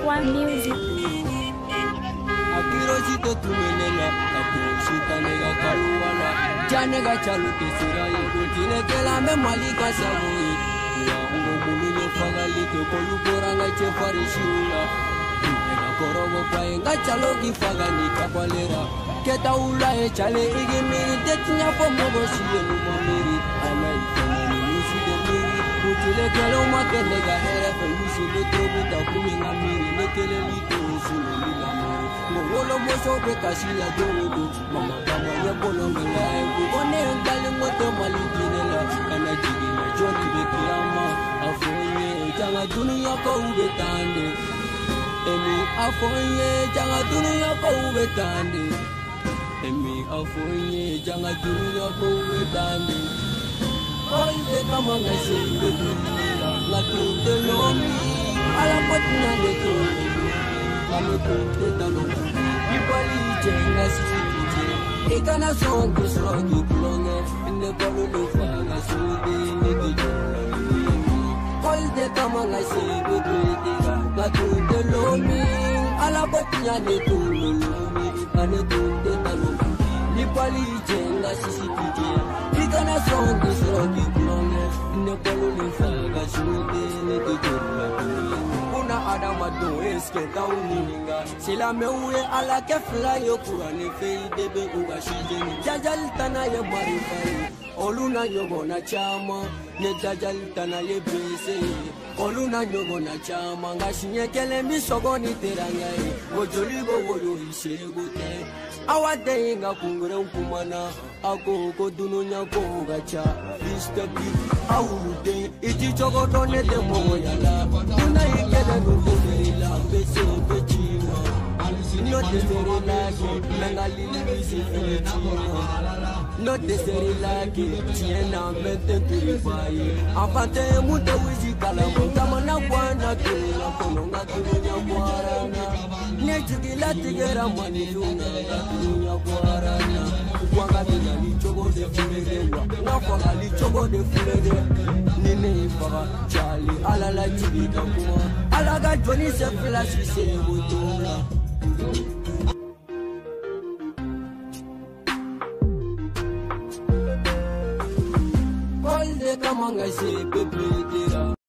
One Music. Akirosito tumenela, akushita nega kaluwala. Janega chaluti sirayi, kutile kela me malika sabui. Ya ungo mulu fagalito kolukoranga chefarishula. Nega korobo paenga chalogi fagani kapalera. Keta ula chale igimi detinya pomogo siye numamiri. Ana ifamani musi demiri. Kutile kela umakenega here felusi betrobu da kuminga miri. Nekele lito usulila mori. Ngolo moso be kasila dodo. Mama kama ye bolonga engu. One ngali moto malitinela. Kana jigi na joni be kiyama. Afonye janga dunia ko ubetande. Emi afonye janga dunia ko ubetande. Emi afonye janga dunia ko ubetande. Oye kama ngase bedunia. Latunde lomi. Ala patina de tolo. Kalo tunde talonga. Ibali jenga sisi. Ikana songo songo kulonge. Inde kalo lufaga sude nege jola. Kolde kama ngase bedunia. Latunde lomi. Ala patina de tolo lomi. Kalo tunde talonga. Ibali jenga sisi. Ikana songo songo kulonge. Inde kalo lufaga sude nege jola. Adama do eske tauninga sila mewe ala kefla yo kurane feide be uga shijeni jajal tana ye marifai oluna yogo na chama ne jajal tana ye bese oluna yogo na chama ngashinye kele misogoni terangai wojoli go wodo ishegote awade inga kungure ukumana ako ko dununya ko gacha istabi awude iti jogodo ne de moyala una ikele no la bese bechima no te sere laki nangali bise bechima no te sere laki tiena mente turibai afante mude wizi kala mutama na kwana tuna kononga tunya kwarana nejigila tigera mani tunya kwarana kwanga bila lichogo de fulede na kwanga lichogo de fulede nene faga chali ala la jibika kuma ala ga joni se flash se botola kolde kama ngase pepe